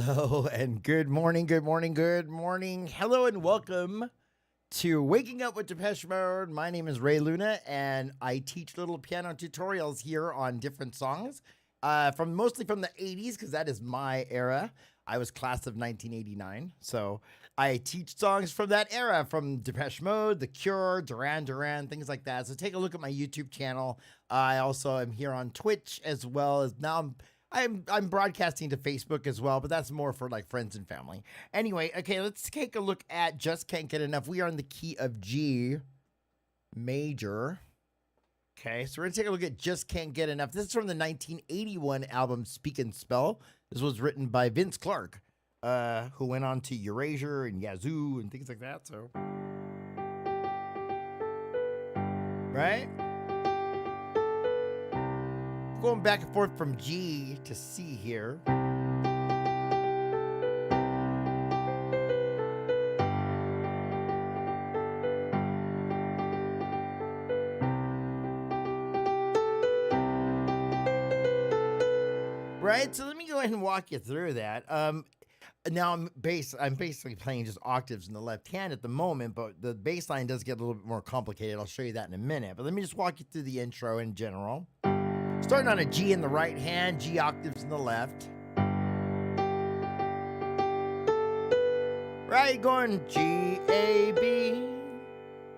Hello and good morning, good morning, good morning. Hello and welcome to Waking Up with Depeche Mode. My name is Ray Luna and I teach little piano tutorials here on different songs mostly from the 80s because that is my era. I was class of 1989, so I teach songs from that era, from Depeche Mode, The Cure, Duran Duran, things like that. So take a look at my YouTube channel. I also am here on Twitch as well as now I'm broadcasting to Facebook as well, but that's more for like friends and family. Anyway, okay, let's take a look at Just Can't Get Enough. We are in the key of G major. Okay, so we're gonna take a look at Just Can't Get Enough. This is from the 1981 album Speak and Spell. This was written by Vince Clarke, who went on to Erasure and Yazoo and things like that. So, right? Going back and forth from G to C here. Right, so let me go ahead and walk you through that. Now I'm basically playing just octaves in the left hand at the moment, but the bass line does get a little bit more complicated. I'll show you that in a minute. But let me just walk you through the intro in general. Starting on a G in the right hand, G octaves in the left. Right, going G, A, B,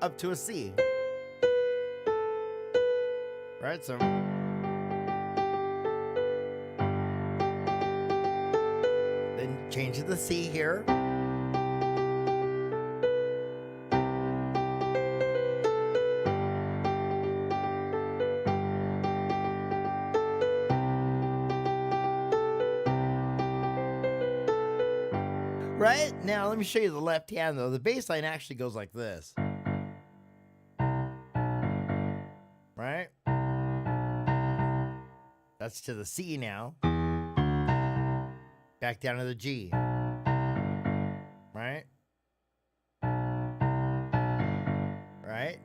up to a C. Right, so. Then change to the C here. Right? Now, let me show you the left hand, though. The bass line actually goes like this. Right? That's to the C now. Back down to the G. Right? Right?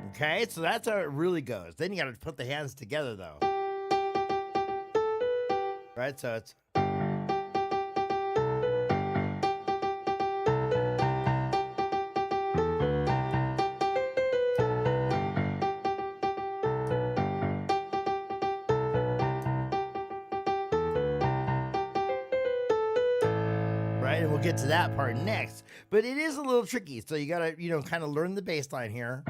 Okay, so that's how it really goes. Then you got to put the hands together, though. Right, so it's right, and we'll get to that part next. But it is a little tricky, so you gotta, kind of learn the bass line here.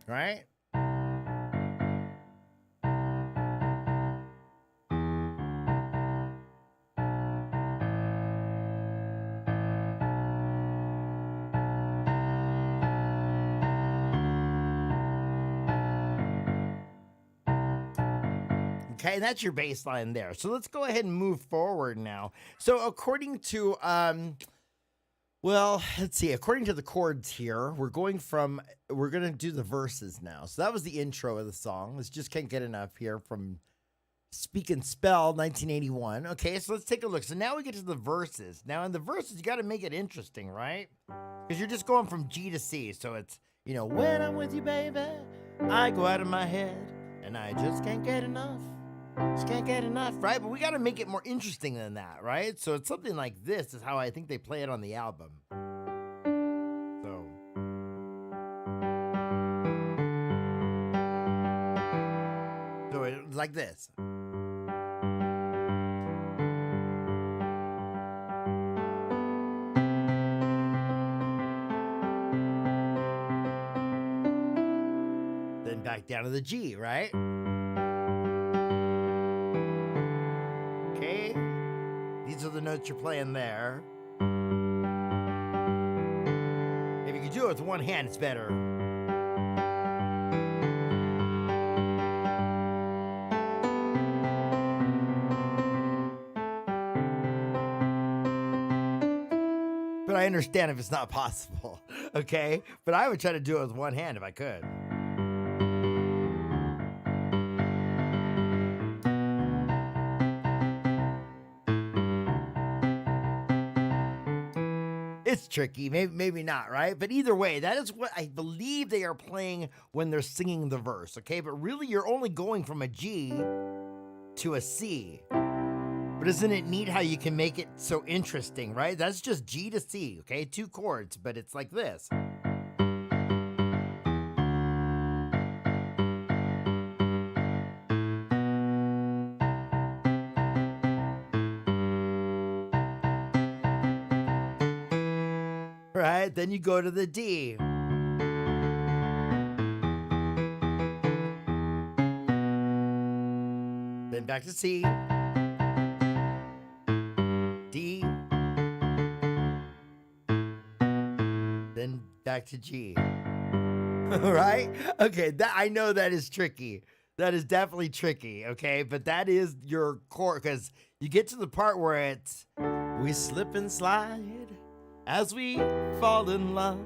Right? Okay, that's your bass line there. So let's go ahead and move forward now. So according to well, let's see. According to the chords here, we're going to do the verses now. So that was the intro of the song. Let's Just Can't Get Enough here from Speak and Spell, 1981. Okay, so let's take a look. So now we get to the verses. Now in the verses, you got to make it interesting, right? Because you're just going from G to C. So it's, when I'm with you, baby, I go out of my head and I just can't get enough. Just can't get enough, right? But we got to make it more interesting than that, right? So it's something like this is how I think they play it on the album. So it's like this. Then back down to the G, right? These are the notes you're playing there. If you can do it with one hand, it's better. But I understand if it's not possible, okay? But I would try to do it with one hand if I could. tricky. Maybe not, right? But either way, that is what I believe they are playing when they're singing the verse, okay? But really, you're only going from a G to a C. But isn't it neat how you can make it so interesting, right? That's just G to C, okay? 2 chords, but it's like this. Right? Then you go to the D. Then back to C. D. Then back to G. Right? Okay, I know that is tricky. That is definitely tricky, okay? But that is your chord, because you get to the part where it's, we slip and slide as we fall in love,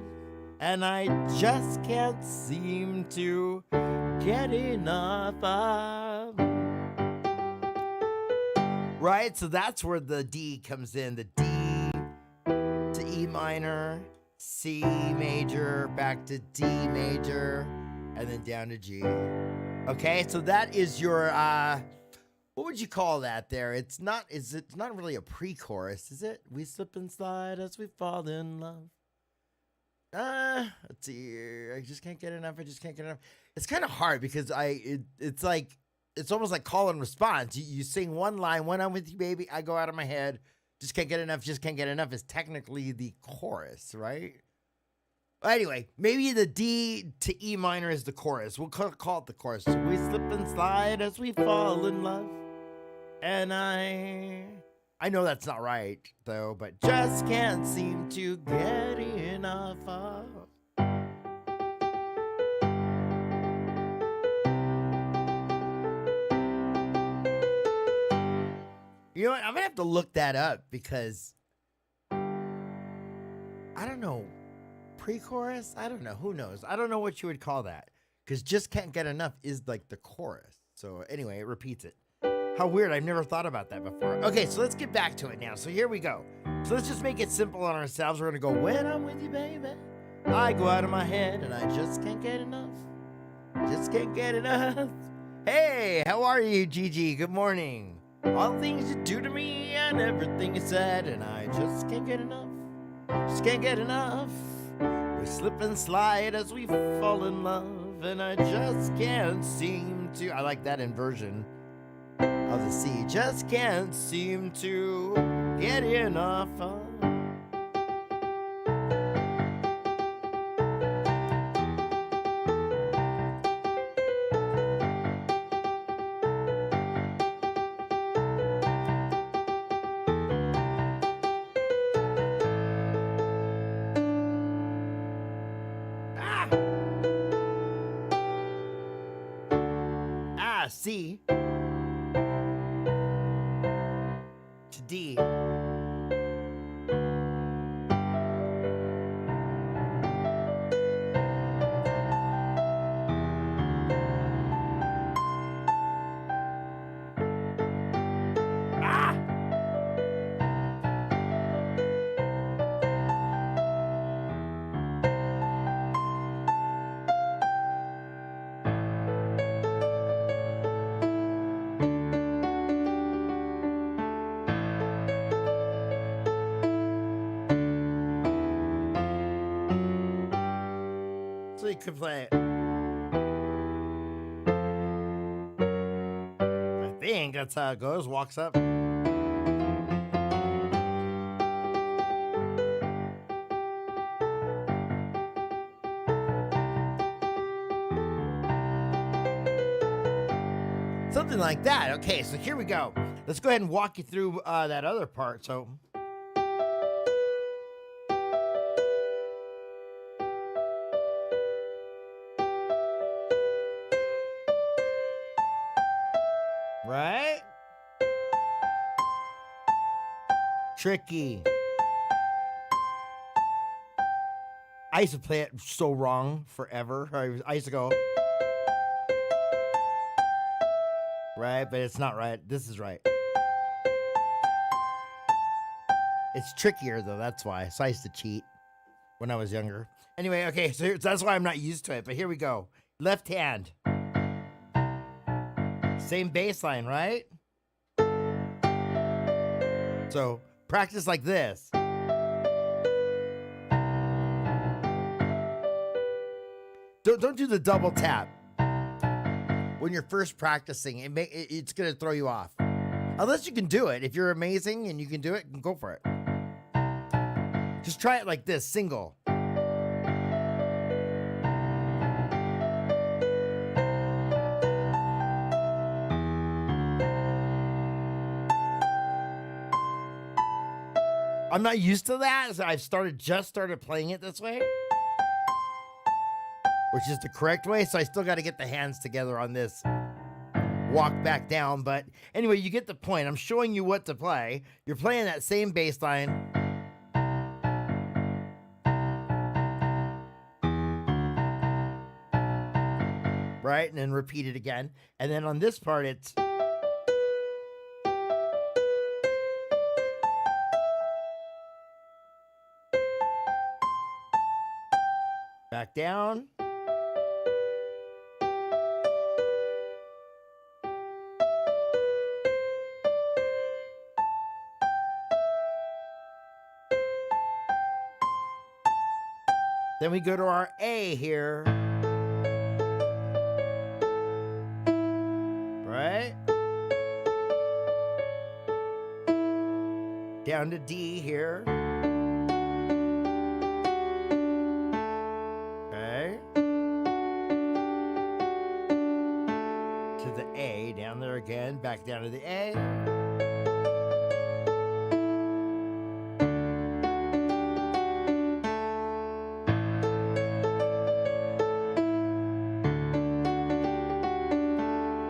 and I just can't seem to get enough of. Right? So that's where the D comes in. The D to E minor, C major, back to D major, and then down to G. Okay, so that is your, what would you call that there? It's not really a pre-chorus, is it? We slip and slide as we fall in love. Let's see here. I just can't get enough. It's kind of hard because it's like, it's almost like call and response. You sing one line, when I'm with you, baby, I go out of my head. Just can't get enough is technically the chorus, right? Anyway, maybe the D to E minor is the chorus. We'll call it the chorus. So we slip and slide as we fall in love. And I know that's not right, though, but just can't seem to get enough of. You know what? I'm going to have to look that up because I don't know. Pre-chorus? I don't know. Who knows? I don't know what you would call that because just can't get enough is like the chorus. So anyway, it repeats it. How weird. I've never thought about that before. Okay, so let's get back to it now. So here we go. So let's just make it simple on ourselves. We're going to go, when I'm with you, baby, I go out of my head and I just can't get enough. Just can't get enough. Hey, how are you, Gigi? Good morning. All the things you do to me and everything you said, and I just can't get enough. Just can't get enough. We slip and slide as we fall in love, and I just can't seem to. I like that inversion of the C. Just can't seem to get enough of. C to D. So you could play it. I think that's how it goes. Walks up. Something like that. Okay, so here we go. Let's go ahead and walk you through that other part. So. Right? Tricky. I used to play it so wrong forever. I used to go. Right, but it's not right. This is right. It's trickier though, that's why. So I used to cheat. when I was younger. Anyway, okay, so that's why I'm not used to it. But here we go. Left hand. Same bass line, right? So practice like this. Don't do the double tap. When you're first practicing, it's going to throw you off. Unless you can do it. If you're amazing and you can do it, go for it. Just try it like this, single. I'm not used to that, so I've just started playing it this way, which is the correct way. So I still got to get the hands together on this walk back down. But anyway, you get the point. I'm showing you what to play. You're playing that same bass line. Right? And then repeat it again. And then on this part, it's... back down. Then we go to our A here. Right? Down to D here. A, down there again, back down to the A.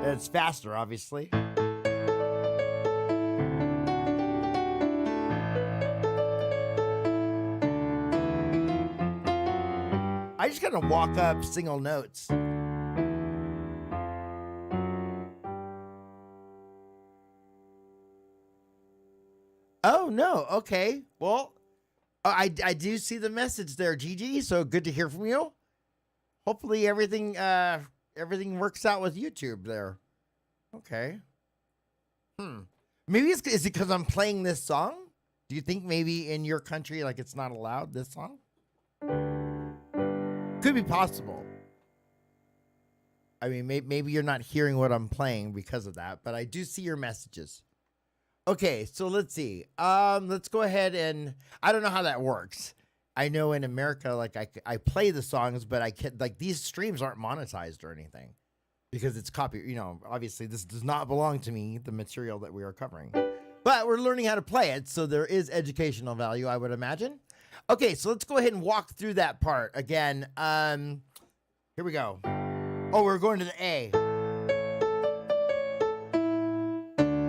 And it's faster, obviously. I just gotta walk up single notes. Oh, no. Okay. Well, I do see the message there, Gigi. So good to hear from you. Hopefully everything works out with YouTube there. Okay. Maybe is it because I'm playing this song? Do you think maybe in your country, like, it's not allowed, this song? Could be possible. I mean, maybe you're not hearing what I'm playing because of that, but I do see your messages. Okay, so let's see. Let's go ahead and I don't know how that works. I know in America, like I play the songs, but I can't, like, these streams aren't monetized or anything because it's copy. You know, obviously this does not belong to me, the material that we are covering, but we're learning how to play it, so there is educational value, I would imagine. Okay, so let's go ahead and walk through that part again. Here we go. Oh, we're going to the A.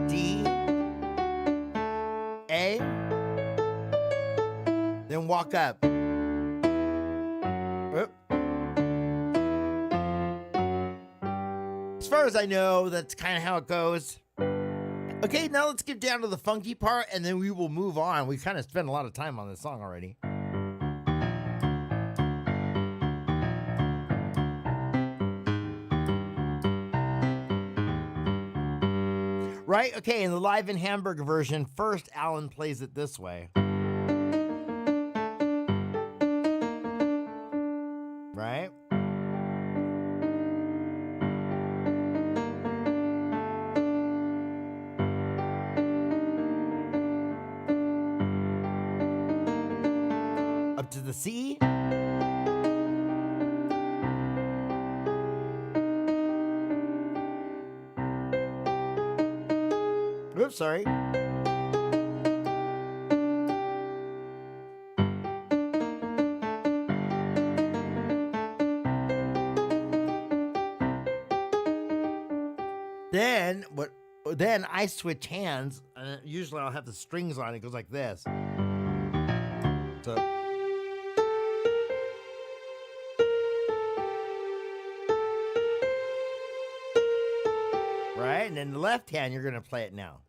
D. A. Then walk up. Whoop. As far as I know, that's kind of how it goes. Okay, now let's get down to the funky part, and then we will move on. We kind of spent a lot of time on this song already. Right? Okay, in the Live in Hamburg version, first Alan plays it this way. Right? Up to the C. Oops, sorry. Then I switch hands, and usually I'll have the strings on. It goes like this. So right, and then the left hand, you're gonna play it now.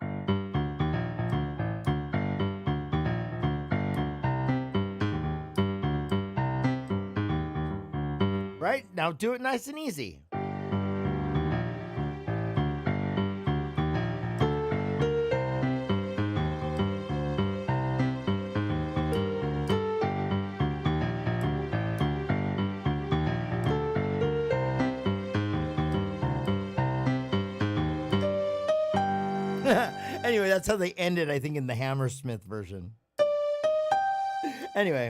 Now do it nice and easy. Anyway, that's how they ended, I think, in the Hammersmith version. Anyway,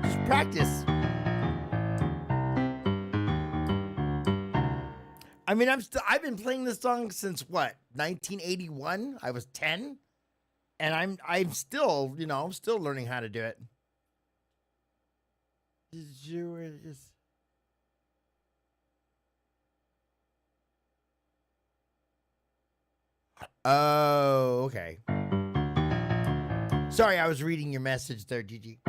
just practice. I mean, I've been playing this song since what, 1981? I was 10, and I'm still, still learning how to do it. Did you just? Oh, okay. Sorry, I was reading your message there, Gigi.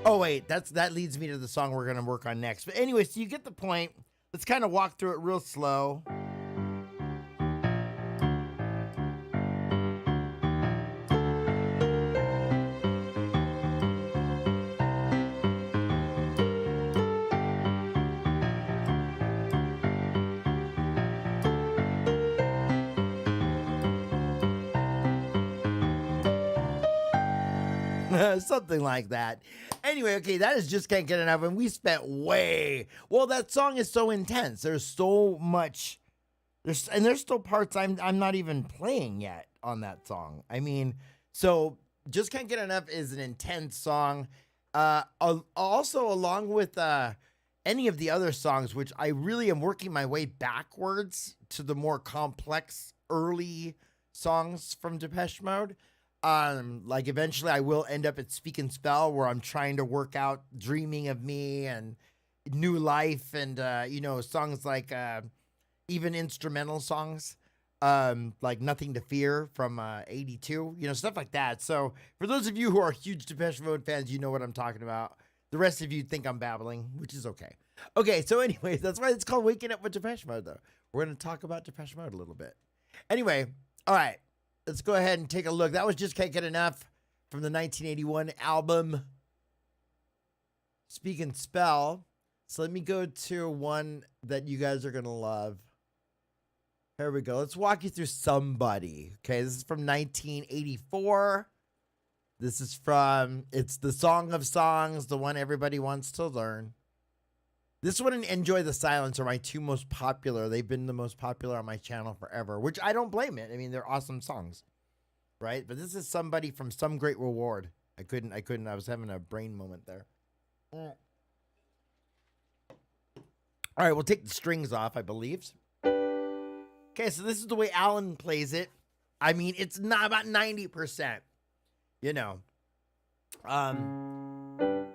Oh wait, that leads me to the song we're gonna work on next. But anyway, so you get the point. Let's kind of walk through it real slow. Something like that. Anyway, okay, that is Just Can't Get Enough, and we spent well, that song is so intense. There's so much. There's still parts I'm not even playing yet on that song. I mean, so Just Can't Get Enough is an intense song. Also, along with any of the other songs, which I really am working my way backwards to the more complex early songs from Depeche Mode. Like eventually I will end up at Speak and Spell, where I'm trying to work out Dreaming of Me and New Life and, songs like even instrumental songs, like Nothing to Fear from 82, stuff like that. So for those of you who are huge Depeche Mode fans, you know what I'm talking about. The rest of you think I'm babbling, which is okay. Okay, so anyways, that's why it's called Waking Up with Depeche Mode, though. We're going to talk about Depeche Mode a little bit. Anyway, all right. Let's go ahead and take a look. That was Just Can't Get Enough from the 1981 album Speak and Spell. So let me go to one that you guys are going to love. Here we go. Let's walk you through Somebody. Okay, this is from 1984. This is it's the Song of Songs, the one everybody wants to learn. This one and Enjoy the Silence are my two most popular. They've been the most popular on my channel forever, which I don't blame it. I mean, they're awesome songs, right? But this is Somebody from Some Great Reward. I couldn't. I was having a brain moment there. All right, we'll take the strings off, I believe. Okay, so this is the way Alan plays it. I mean, it's not about 90%,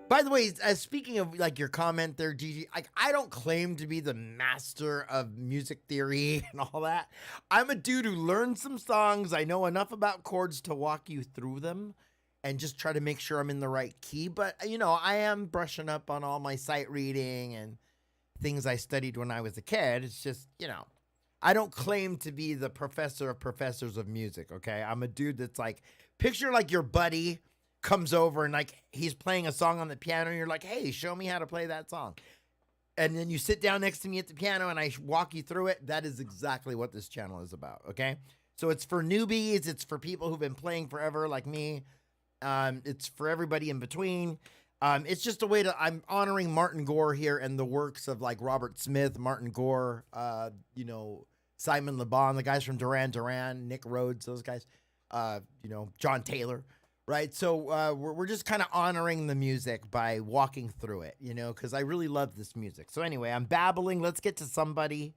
By the way, speaking of like your comment there, Gigi, I don't claim to be the master of music theory and all that. I'm a dude who learned some songs. I know enough about chords to walk you through them and just try to make sure I'm in the right key. But, I am brushing up on all my sight reading and things I studied when I was a kid. It's just, I don't claim to be the professor of professors of music, okay? I'm a dude that's like, picture like your buddy comes over and like he's playing a song on the piano and you're like, hey, show me how to play that song. And then you sit down next to me at the piano and I walk you through it. That is exactly what this channel is about, okay? So it's for newbies. It's for people who've been playing forever like me. It's for everybody in between. It's just a way I'm honoring Martin Gore here and the works of like Robert Smith, Martin Gore, Simon Le Bon, the guys from Duran Duran, Nick Rhodes, those guys, John Taylor. Right, so we're just kind of honoring the music by walking through it, because I really love this music. So anyway, I'm babbling. Let's get to Somebody.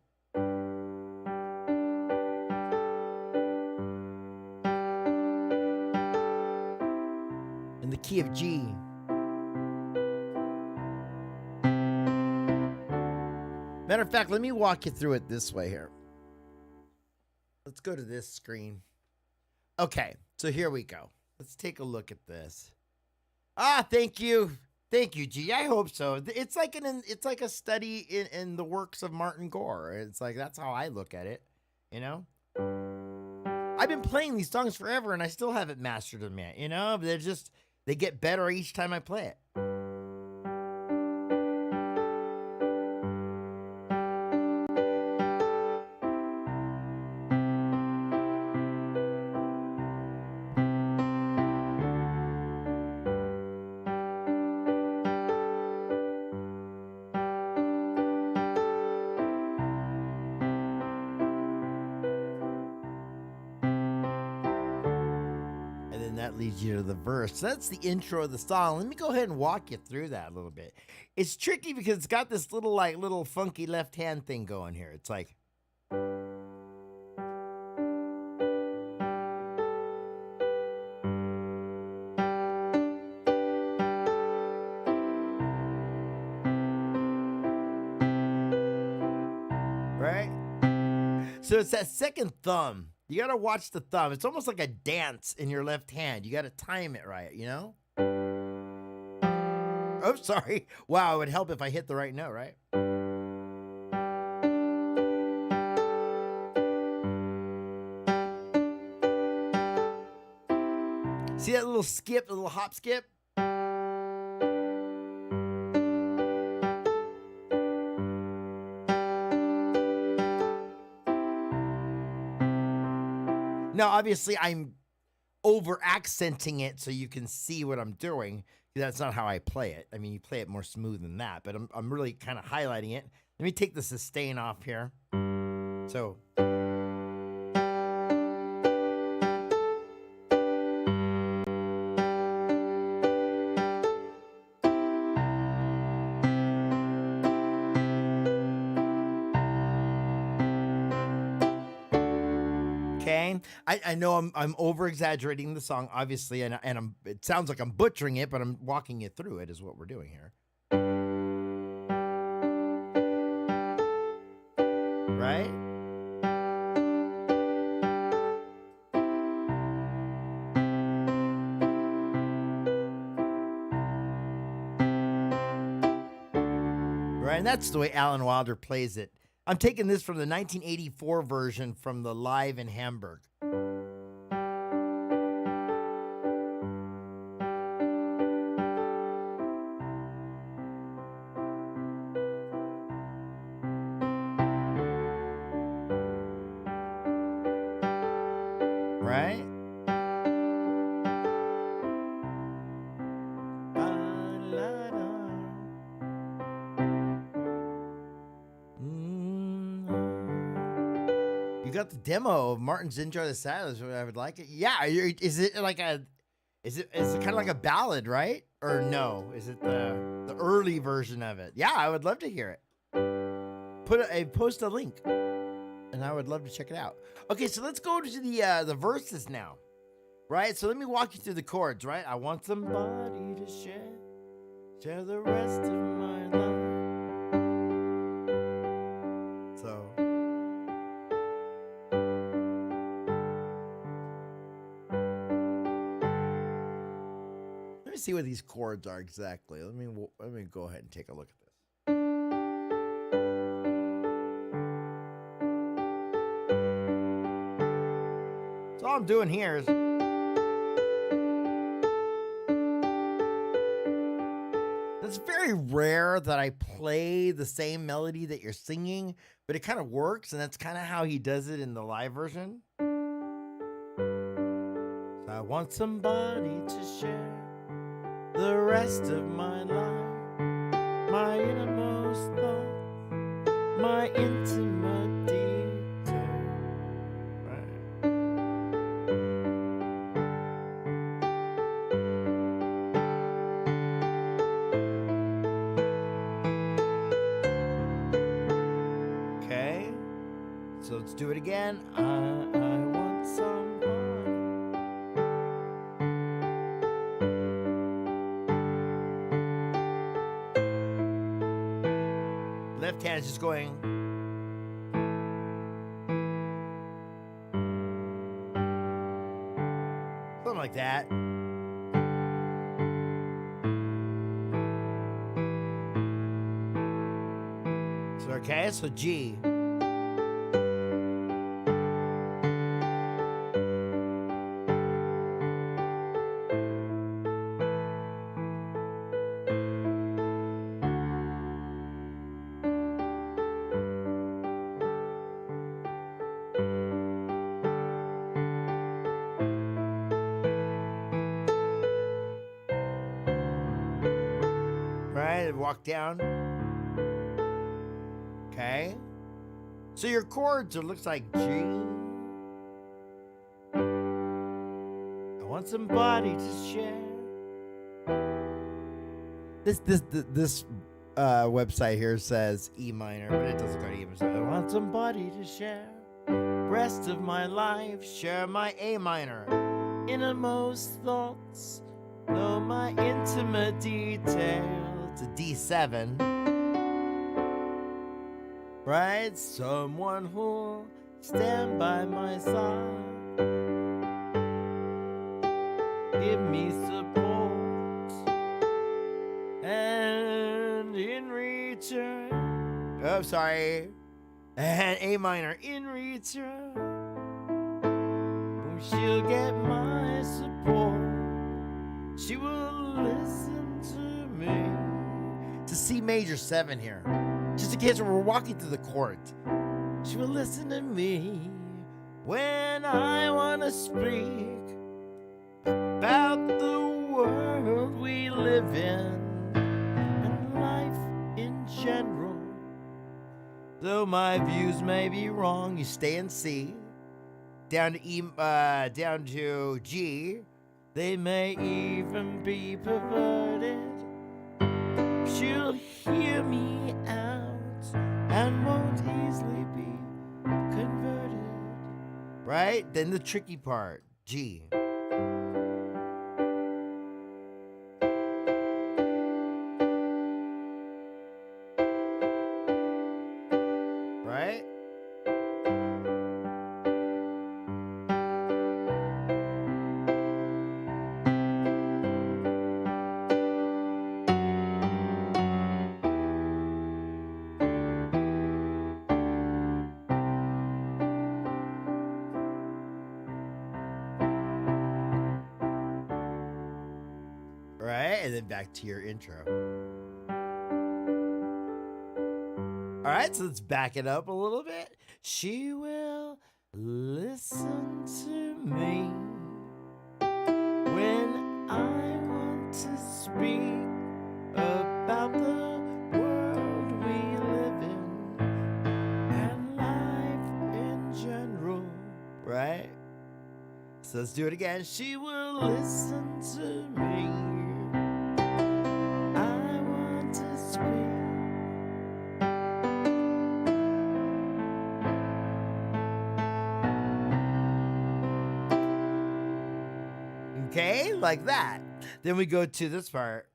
In the key of G. Matter of fact, let me walk you through it this way here. Let's go to this screen. Okay, so here we go. Let's take a look at this. Thank you. Thank you, G. I hope so. It's like a study in the works of Martin Gore. It's like that's how I look at it. You know, I've been playing these songs forever, and I still haven't mastered them yet. You know, but they get better each time I play it. That leads you to the verse. So that's the intro of the song. Let me go ahead and walk you through that a little bit. It's tricky because it's got this little funky left hand thing going here. It's like right? So it's that second thumb. You gotta watch the thumb. It's almost like a dance in your left hand. You gotta time it right, you know? Oh, sorry. Wow, it would help if I hit the right note, right? See that little skip, the little hop skip? Now, obviously, I'm over accenting it so you can see what I'm doing. That's not how I play it. I mean, you play it more smooth than that, but I'm really kind of highlighting it. Let me take the sustain off here. So. Okay, I know I'm over exaggerating the song, obviously, and it sounds like I'm butchering it, but I'm walking you through it, is what we're doing here. Right? Right, and that's the way Alan Wilder plays it. I'm taking this from the 1984 version from the Live in Hamburg. Right? You got the demo of Martin's Enjoy the Silence. I would like it. Yeah, is it kind of like a ballad, right? Or no? Is it the early version of it? Yeah, I would love to hear it. Post a link, and I would love to check it out. Okay, so let's go to the verses now, right? So let me walk you through the chords, right? I want somebody to share the rest of my life. So. Let me see what these chords are exactly. Let me go ahead and take a look at this. So all I'm doing here is it's very rare that I play the same melody that you're singing, but it kind of works, and that's kind of how he does it in the live version. So I want somebody to share the rest of my life, my innermost thoughts, my intimate details. Right. Okay, so let's do it again. I want somebody. Left hand is just going. Something like that. Okay, so G. Right, walk down. Okay. So your chords, it looks like G. I want somebody to share. This website here says E minor, but it doesn't go to E minor. So I want somebody to share. Rest of my life, share my A minor. Innermost thoughts, know my intimate details. It's a D7. Right? Someone who'll stand by my side. Give me support. And in return. Oh, sorry. And A minor in return. She'll get my support. She will listen to me. It's a C major 7 here. Just in case we're walking through the chords. She will listen to me when I want to speak about the world we live in and life in general. Though my views may be wrong, you stay in C. Down to E, down to G. They may even be perverted. She'll hear me out and won't easily be converted. Right? Then the tricky part, G. Right? Right? And then back to your intro. All right, so let's back it up a little bit. She will listen to me when I want to speak about the world we live in and life in general. Right? So let's do it again. She will listen to me. I want to speak. Okay, like that. Then we go to this part.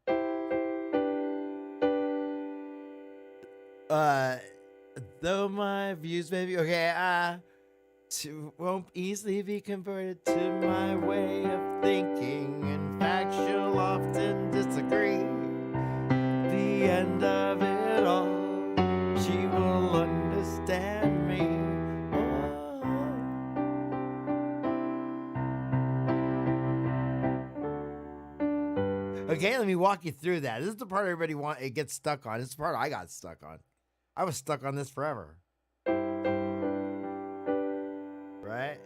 Though my views may be okay, won't easily be converted to my way of thinking. In fact, she'll often disagree. The end of it all, she will understand me. Okay, let me walk you through that. This is the part everybody gets stuck on. This is the part I got stuck on. I was stuck on this forever. Right?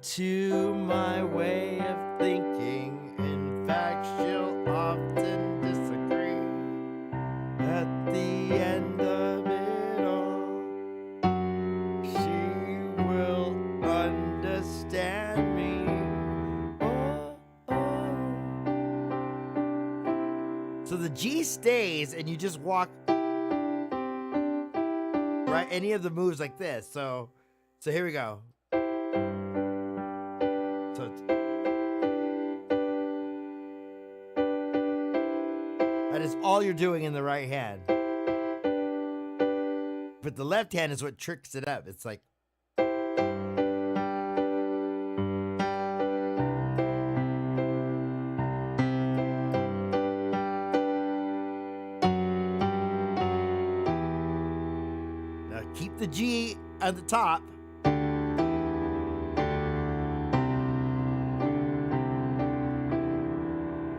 To my way of thinking. In fact, she'll often disagree. At the end of it all, she will understand me. So the G stays and you just walk, right? Any of the moves like this. So here we go. So that is all you're doing in the right hand. But the left hand is what tricks it up. It's like, at the top.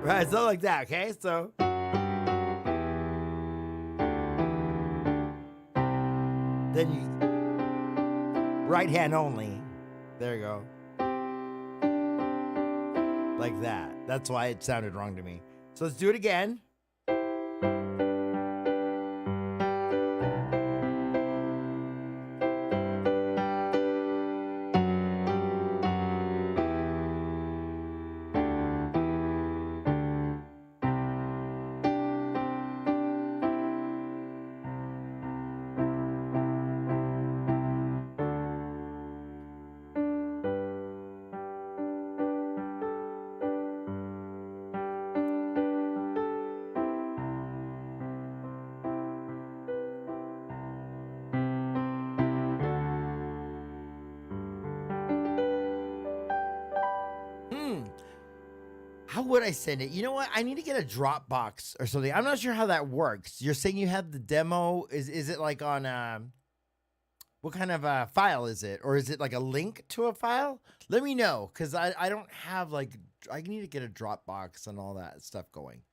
Right, so like that, okay? So then you right hand only. There you go. Like that. That's why it sounded wrong to me. So let's do it again. How would I send it? You know what? I need to get a Dropbox or something. I'm not sure how that works. You're saying you have the demo. Is it like on what kind of file is it? Or is it like a link to a file? Let me know, because I don't have like, I need to get a Dropbox and all that stuff going.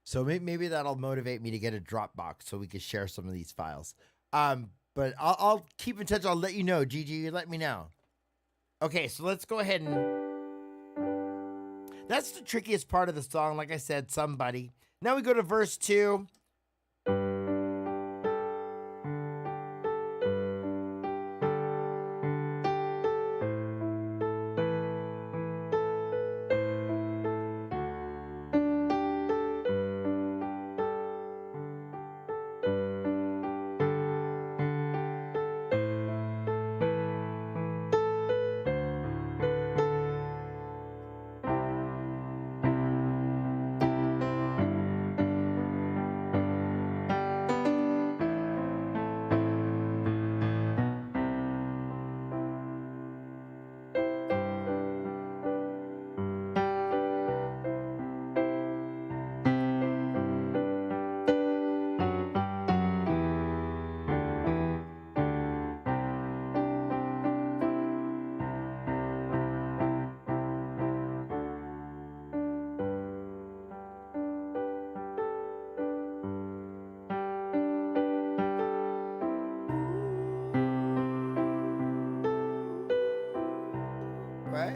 So maybe that'll motivate me to get a Dropbox so we can share some of these files. But I'll keep in touch. I'll let you know. Gigi, let me know. Okay, so let's go ahead and... That's the trickiest part of the song. Like I said, somebody. Now we go to verse 2. Right?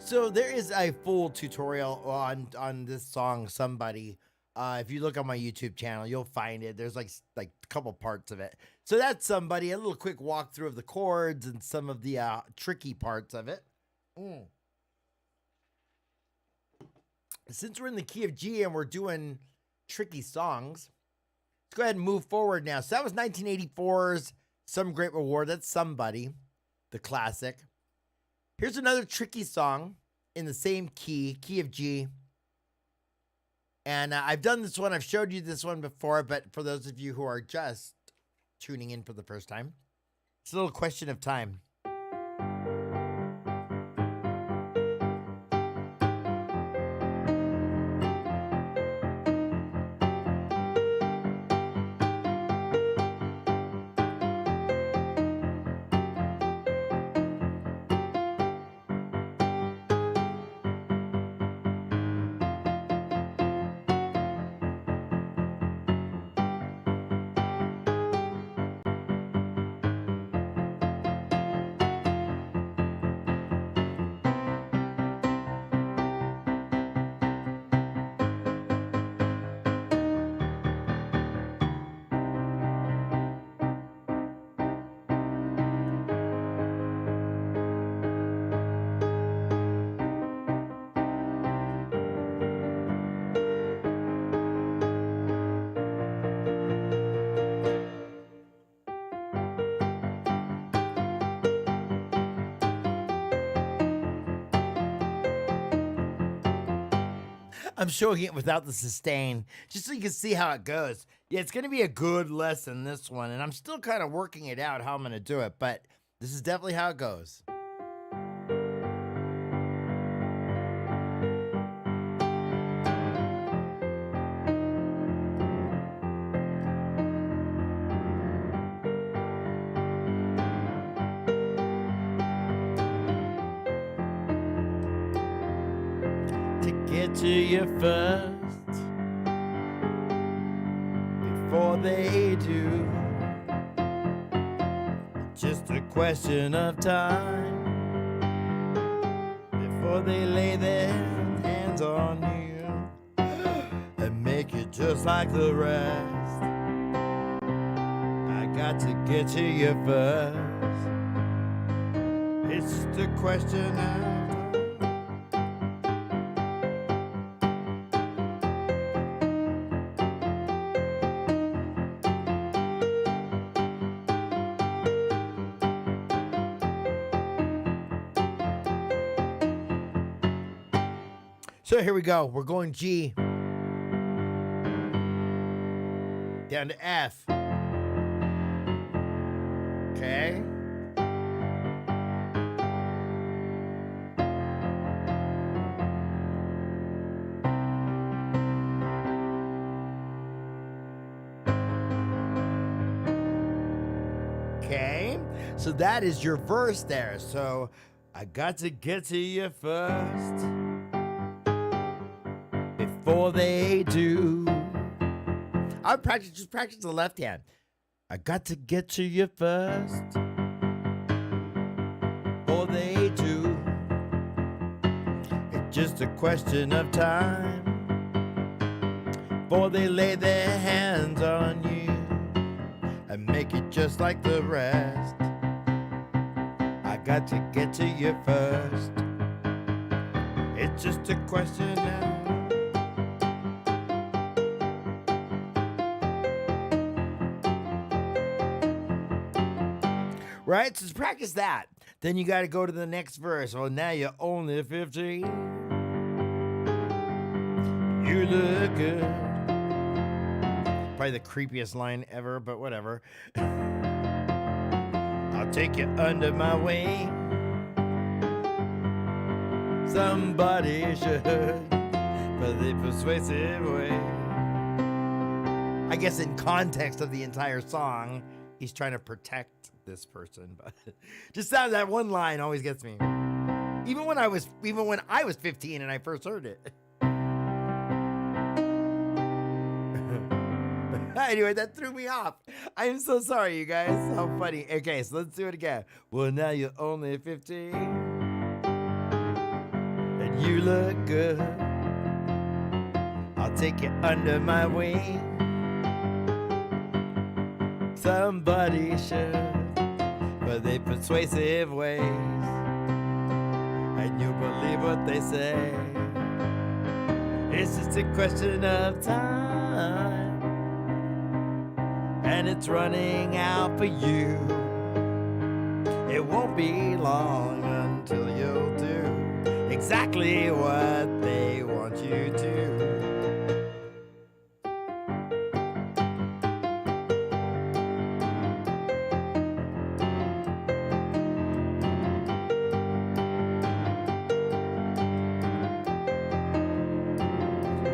So there is a full tutorial on this song, Somebody. If you look on my YouTube channel, you'll find it. There's like a couple parts of it. So that's Somebody. A little quick walkthrough of the chords and some of the tricky parts of it. Since we're in the key of G and we're doing tricky songs, let's go ahead and move forward now. So that was 1984's Some Great Reward. That's Somebody, the classic. Here's another tricky song in the same key of G. And I've done this one. I've showed you this one before, but for those of you who are just tuning in for the first time, it's a little question of time. I'm showing it without the sustain, just so you can see how it goes. Yeah, it's going to be a good lesson, this one, and I'm still kind of working it out how I'm going to do it, but this is definitely how it goes. Get to you first before they do. Just a question of time before they lay their hands on you and make you just like the rest. I got to get to you first. It's just a question of time. So here we go. We're going G down to F. Okay. Okay. So that is your verse there. So I got to get to you first before they do. I would just practice the left hand. I got to get to you first before they do. It's just a question of time before they lay their hands on you and make it just like the rest. I got to get to you first. It's just a question of right? So practice that. Then you got to go to the next verse. Well, now you're only 15. You look good. Probably the creepiest line ever, but whatever. I'll take you under my wing. Somebody should, but the persuasive way. I guess in context of the entire song, he's trying to protect this person, but just sounds that one line always gets me. Even when I was 15 and I first heard it. Anyway, that threw me off. I am so sorry, you guys. How funny. Okay, so let's do it again. Well, now you're only 15 and you look good. I'll take you under my wing. Somebody should, but they persuasive ways, and you believe what they say. It's just a question of time, and it's running out for you. It won't be long until you'll do exactly what they want you to.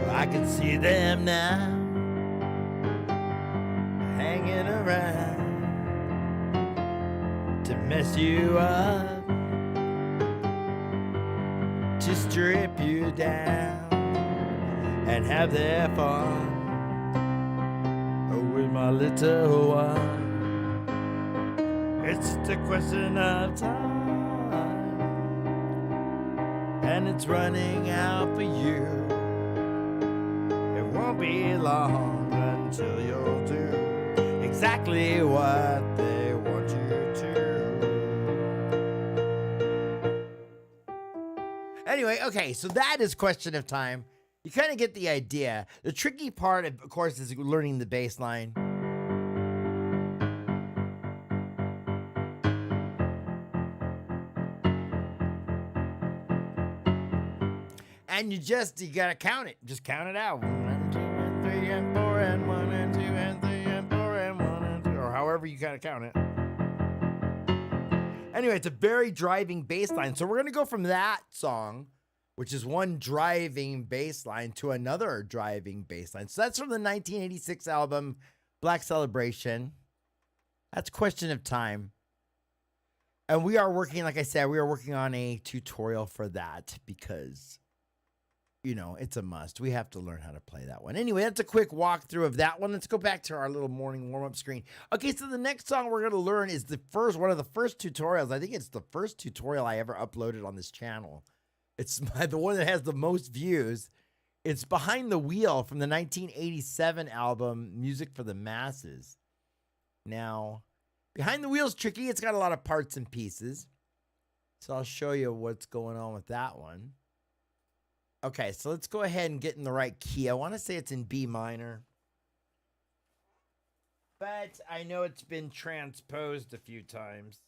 I can see them now, hanging around to mess you up, to strip you down and have their fun. Oh, with my little one, it's just a question of time, and it's running out for you. Won't be long until you'll do exactly what they want you to. Anyway, okay, so that is question of time. You kind of get the idea. The tricky part, of course, is learning the bass line. And you gotta count it. Just count it out. 1 and 2 and 3 and 4 and 1 and 2 and 3 and 4 and 1 and 2, or however you gotta count it. Anyway, it's a very driving bass line. So we're gonna go from that song, which is one driving bass line, to another driving bass line. So that's from the 1986 album Black Celebration. That's Question of Time. And we are working, like I said, we are working on a tutorial for that because, you know, it's a must. We have to learn how to play that one. Anyway, that's a quick walkthrough of that one. Let's go back to our little morning warm-up screen. Okay, so the next song we're going to learn is one of the first tutorials. I think it's the first tutorial I ever uploaded on this channel. It's the one that has the most views. It's Behind the Wheel from the 1987 album Music for the Masses. Now, Behind the Wheel's tricky. It's got a lot of parts and pieces. So I'll show you what's going on with that one. Okay, so let's go ahead and get in the right key. I want to say it's in B minor. But I know it's been transposed a few times.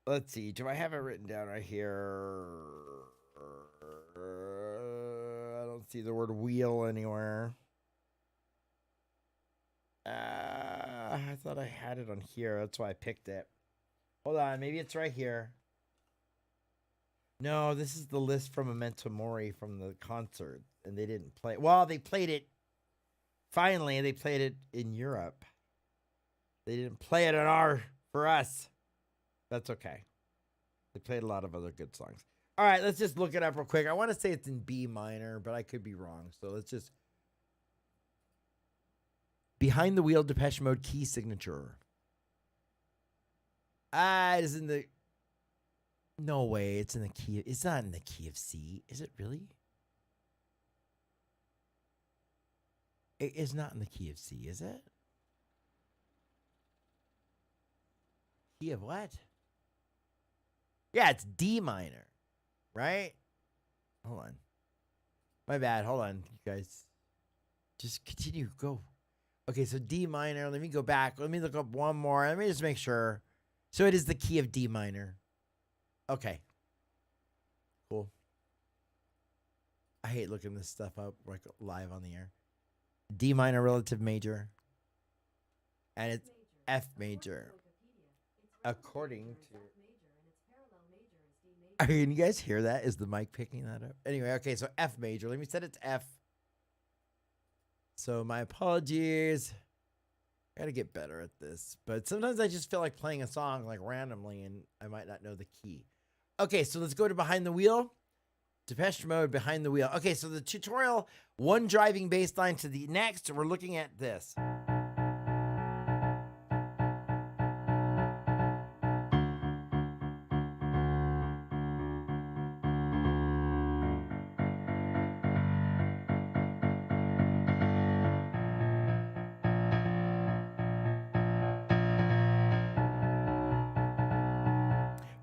Let's see. Do I have it written down right here? I don't see the word wheel anywhere. I thought I had it on here. That's why I picked it. Hold on. Maybe it's right here. No, this is the list from Memento Mori from the concert. And they didn't play it. Well, they played it. Finally, they played it in Europe. They didn't play it for us. That's okay. They played a lot of other good songs. All right, let's just look it up real quick. I want to say it's in B minor, but I could be wrong. So let's just... Behind the Wheel, Depeche Mode key signature. It is in the... No way, it's in the key. It's not in the key of C. Is it really? It is not in the key of C, is it? Key of what? Yeah, it's D minor, right? Hold on. My bad. Hold on, you guys. Just continue. Go. Okay, so D minor. Let me go back. Let me look up one more. Let me just make sure. So it is the key of D minor. Okay. Cool. I hate looking this stuff up like live on the air. D minor relative major. And it's F major. According to... Can you guys hear that? Is the mic picking that up? Anyway, okay, so F major. Let me set it to F. So my apologies. I gotta get better at this. But sometimes I just feel like playing a song like randomly and I might not know the key. Okay, so let's go to Behind the Wheel. Depeche Mode, Behind the Wheel. Okay, so the tutorial, one driving bass line to the next, we're looking at this.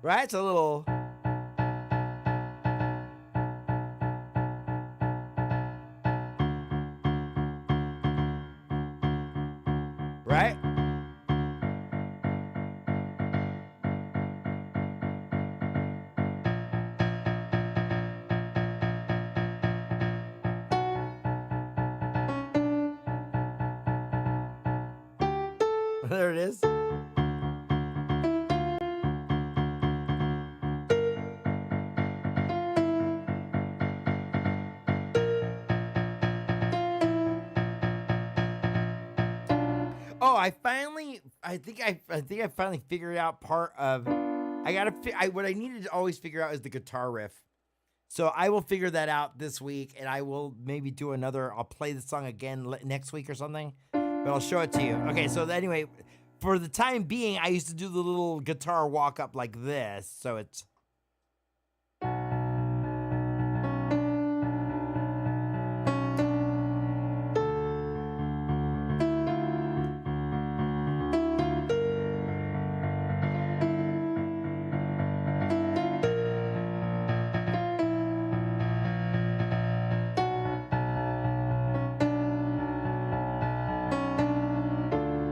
Right? It's a little... Right? There it is. Oh, I think I finally figured out part of. What I needed to always figure out is the guitar riff. So I will figure that out this week, and I will maybe do another. I'll play the song again next week or something, but I'll show it to you. Okay, so anyway, for the time being, I used to do the little guitar walk up like this. So it's.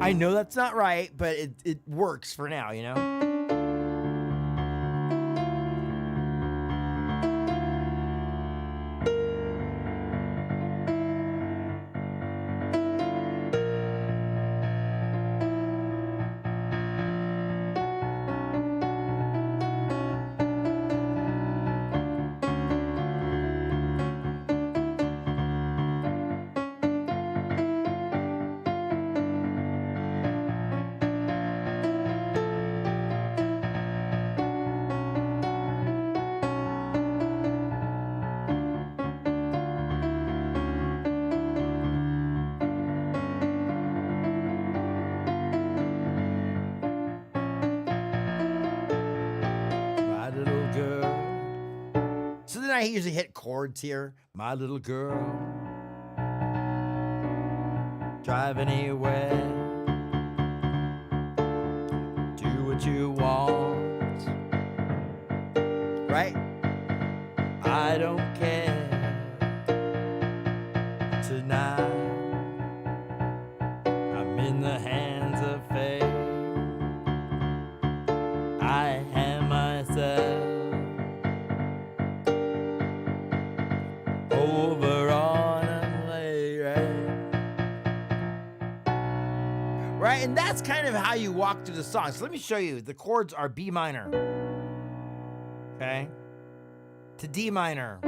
I know that's not right, but it works for now, you know? I usually hit chords here. My little girl, driving anywhere, do what you want, right? I don't care tonight. I'm in the hands of fate. I am myself over on a way, right? And that's kind of how you walk through the song. So let me show you. The chords are B minor, okay, to D minor,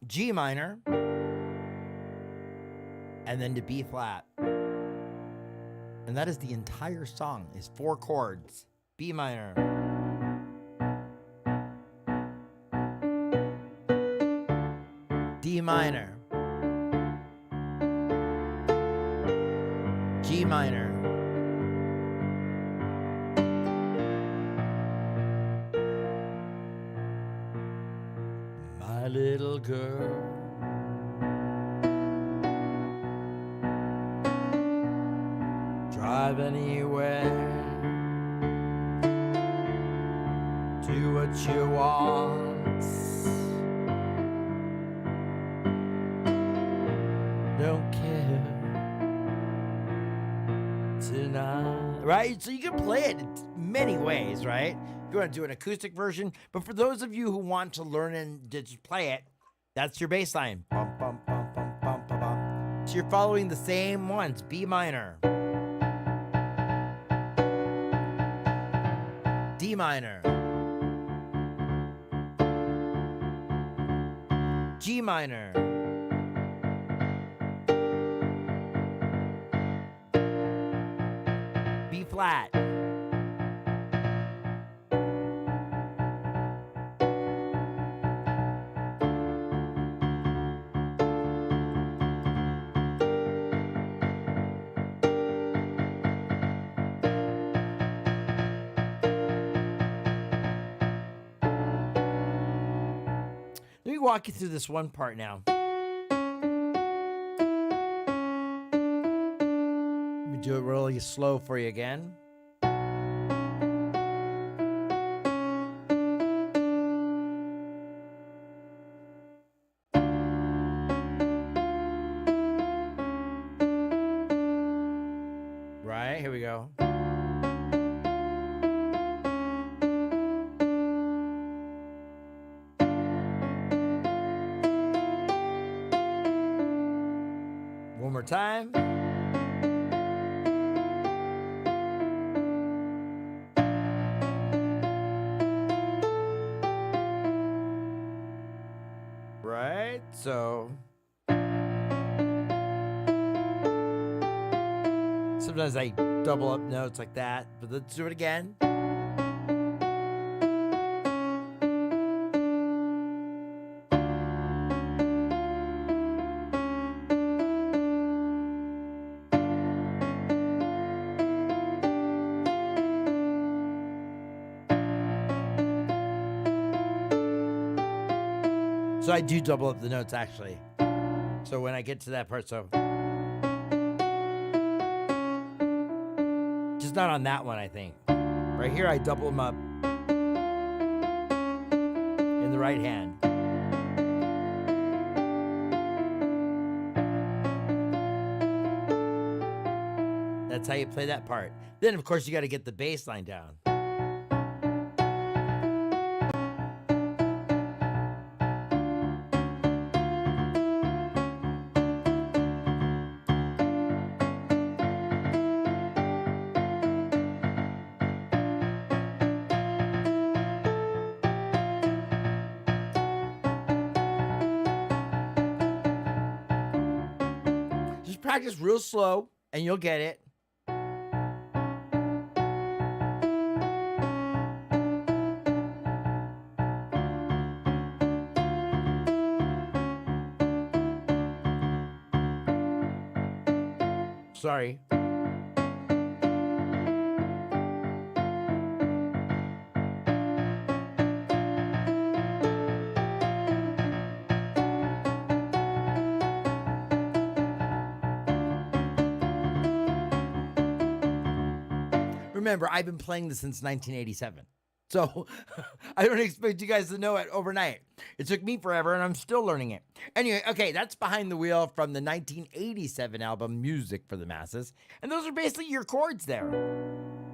G minor, and then to B flat. And that is the entire song, is 4 chords. B minor, D minor, G minor, my little girl, drive anywhere, do what you want, don't care tonight, right? So you can play it in many ways, right? You want to do an acoustic version, but for those of you who want to learn and just play it, that's your bass line. Bum, bum, bum, bum, bum, bum, bum. So you're following the same ones. B minor, D minor, G minor, B flat, let me walk you through this one part now. Let me do it really slow for you again. Right, here we go. One more time. Right, so sometimes I double up notes like that, but let's do it again. So I do double up the notes actually. So when I get to that part, so just not on that one, I think. Right here, I double them up in the right hand. That's how you play that part. Then, of course, you got to get the bass line down. Just practice real slow, and you'll get it. Sorry. remember, I've been playing this since 1987. So I don't expect you guys to know it overnight. It took me forever and I'm still learning it. Anyway, okay, that's Behind the Wheel from the 1987 album Music for the Masses. And those are basically your chords there.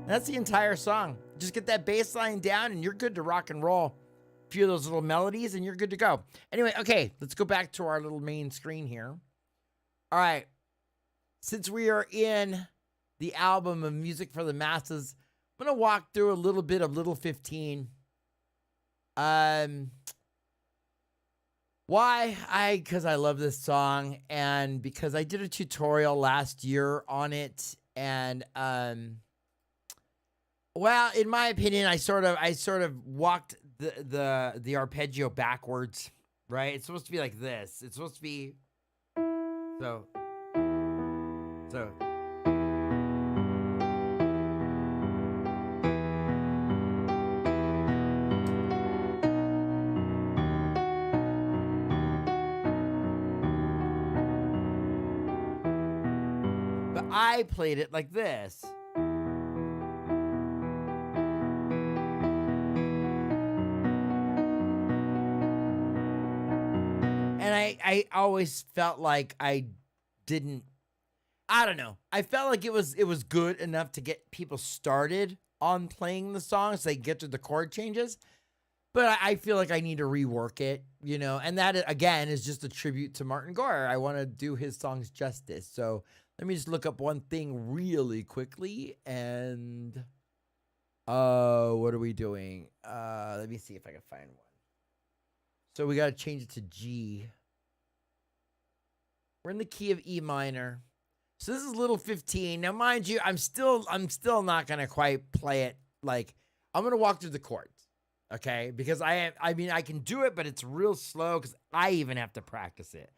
That's the entire song. Just get that bass line down and you're good to rock and roll. A few of those little melodies and you're good to go. Anyway, okay, let's go back to our little main screen here. All right. Since we are in the album of Music for the Masses, I'm going to walk through a little bit of Little 15. Why? Because I love this song and because I did a tutorial last year on it. And, well, in my opinion, I sort of walked the arpeggio backwards, right? It's supposed to be like this. It's supposed to be so. But I played it like this. And I always felt like I don't know. I felt like it was good enough to get people started on playing the song so they get to the chord changes. But I feel like I need to rework it, you know. And that, again, is just a tribute to Martin Gore. I want to do his songs justice. So let me just look up one thing really quickly. And what are we doing? Let me see if I can find one. So we got to change it to G. We're in the key of E minor. So this is Little 15. Now, mind you, I'm still not gonna quite play it like I'm gonna walk through the chords, okay? Because I can do it, but it's real slow because I even have to practice it.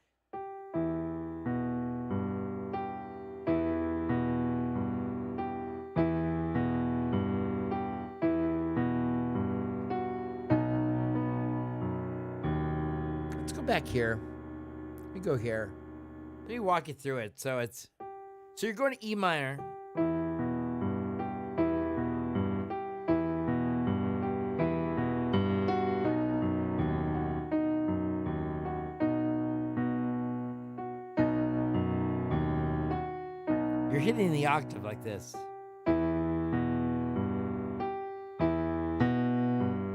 Let's go back here. Let me go here. Let me walk you through it. So you're going to E minor. You're hitting the octave like this.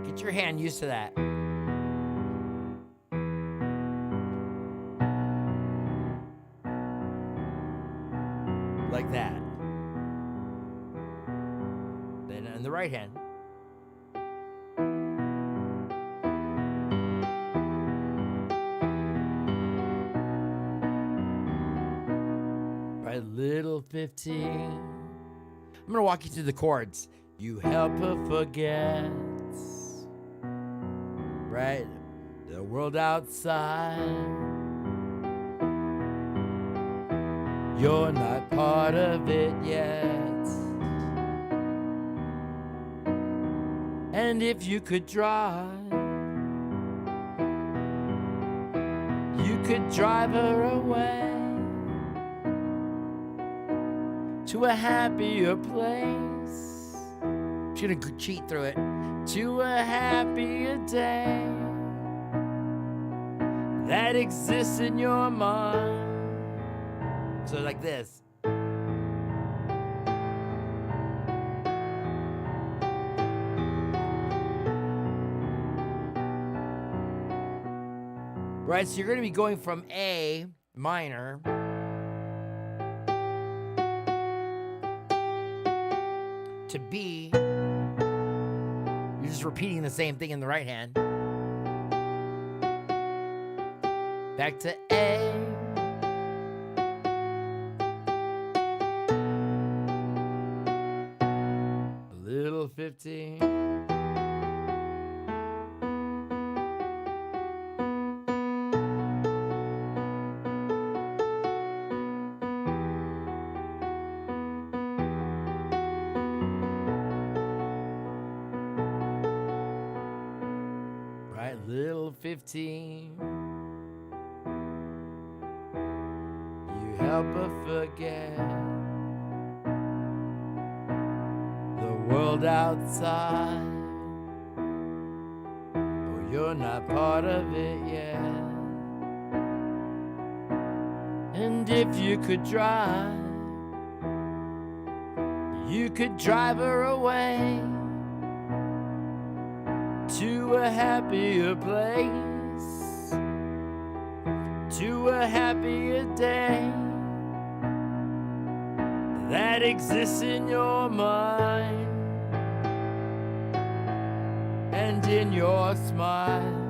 Get your hand used to that. Like that. Then on the right hand. Right, Little 15. I'm gonna walk you through the chords. You help her forget, right, the world outside. You're not part of it yet. And if you could drive, you could drive her away to a happier place. I'm just gonna cheat through it. To a happier day that exists in your mind. So like this. Right, so you're going to be going from A minor to B. You're just repeating the same thing in the right hand. Back to A. Little 15. Right, Little 15. You help her forget the world outside. Oh, you're not part of it yet. And if you could drive, you could drive her away to a happier place, to a happier day that exists in your mind and in your smile.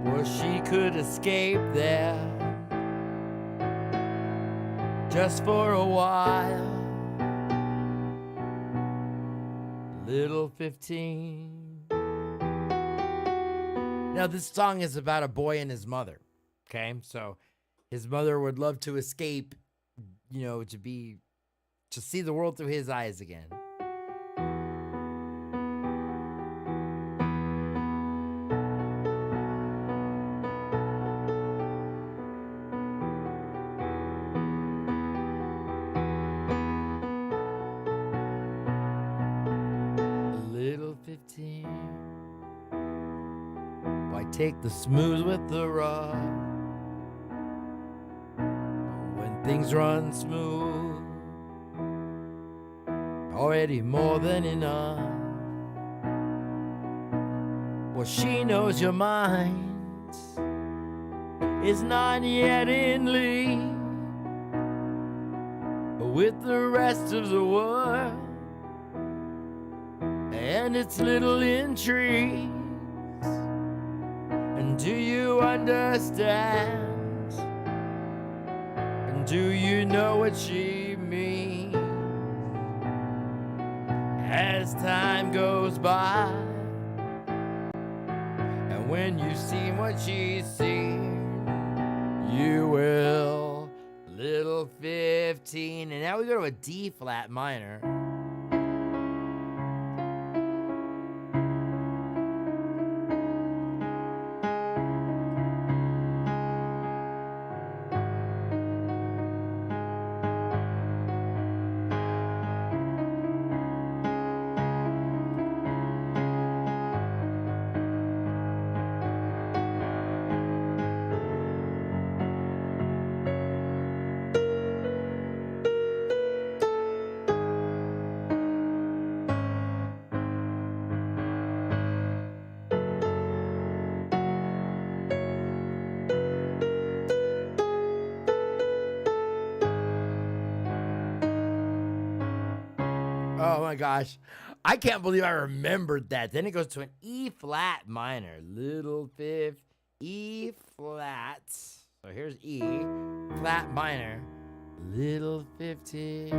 Or she could escape there just for a while. Little 15. Now, this song is about a boy and his mother. Okay, so his mother would love to escape, to see the world through his eyes again. Little 15. Why take the smooth with the rough? When things run smooth, already more than enough. Well, she knows your mind is not yet in league with the rest of the world and its little intrigues. And do you understand? And do you know what she means? As time goes by, and when you've seen what she's seen, you will. Little 15. And now we go to a D flat minor. Oh my gosh. I can't believe I remembered that. Then it goes to an E flat minor. Little fifth, E flat. So here's E, flat minor. Little 15.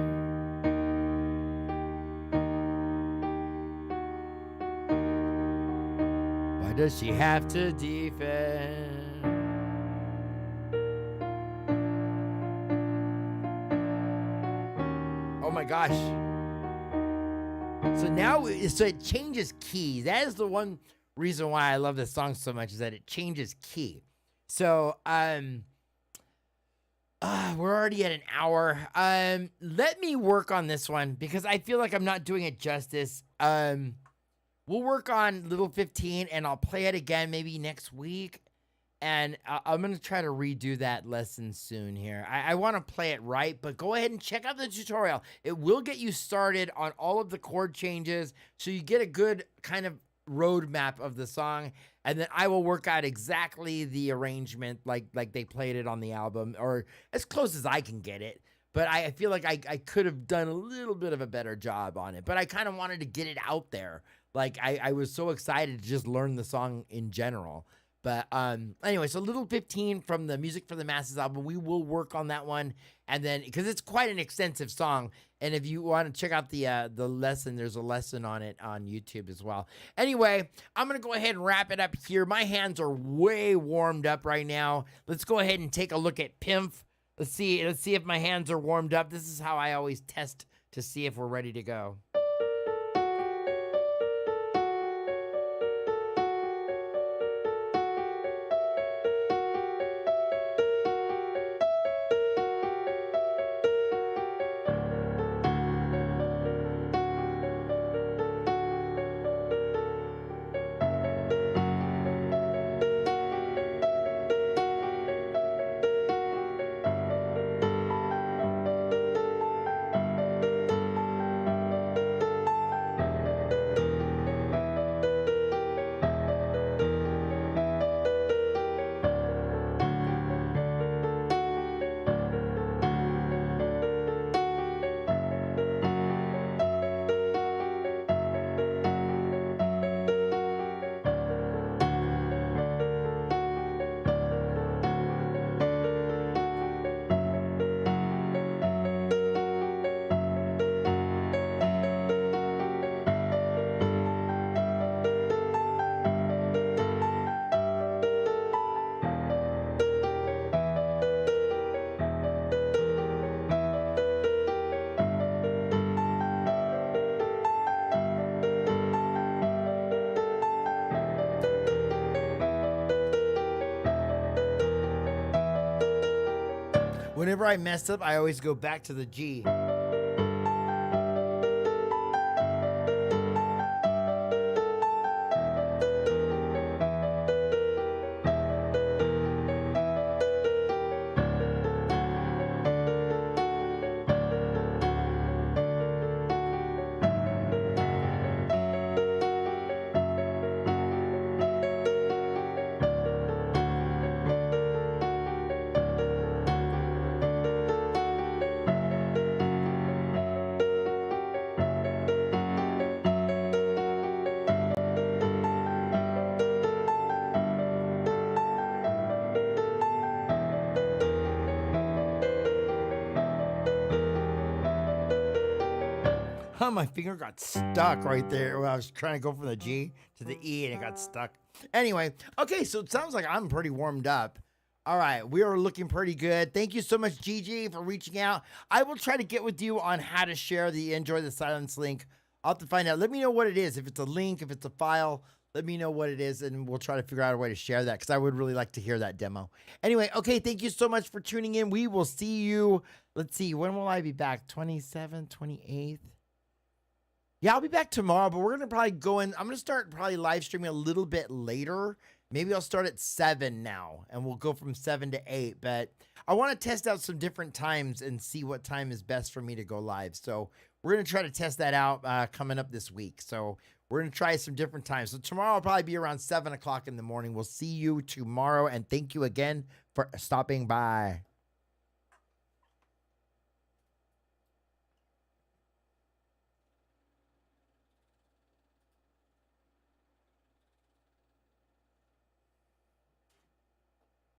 Why does she have to defend? Oh my gosh. So it changes key. That is the one reason why I love this song so much, is that it changes key. So we're already at an hour. Let me work on this one because I feel like I'm not doing it justice. We'll work on Little 15 and I'll play it again maybe next week. And I'm going to try to redo that lesson soon here. I want to play it right, but go ahead and check out the tutorial. It will get you started on all of the chord changes, so you get a good kind of roadmap of the song. And then I will work out exactly the arrangement like they played it on the album, or as close as I can get it. But I feel like I could have done a little bit of a better job on it. But I kind of wanted to get it out there. Like I was so excited to just learn the song in general. But anyway, so Little 15 from the Music for the Masses album, we will work on that one. And then, because it's quite an extensive song, and if you want to check out the lesson, there's a lesson on it on YouTube as well. Anyway, I'm going to go ahead and wrap it up here. My hands are way warmed up right now. Let's go ahead and take a look at Pimph. Let's see if my hands are warmed up. This is how I always test to see if we're ready to go. Whenever I mess up, I always go back to the G. Huh, my finger got stuck right there when I was trying to go from the G to the E and it got stuck. Anyway, okay, so it sounds like I'm pretty warmed up. All right, we are looking pretty good. Thank you so much, Gigi, for reaching out. I will try to get with you on how to share the Enjoy the Silence link. I'll have to find out. Let me know what it is. If it's a link, if it's a file, let me know what it is, and we'll try to figure out a way to share that because I would really like to hear that demo. Anyway, okay, thank you so much for tuning in. We will see you. Let's see, when will I be back? 27th, 28th? Yeah, I'll be back tomorrow, but we're going to probably go in. I'm going to start probably live streaming a little bit later. Maybe I'll start at 7 now, and we'll go from 7 to 8. But I want to test out some different times and see what time is best for me to go live. So we're going to try to test that out coming up this week. So we're going to try some different times. So tomorrow will probably be around 7 o'clock in the morning. We'll see you tomorrow, and thank you again for stopping by.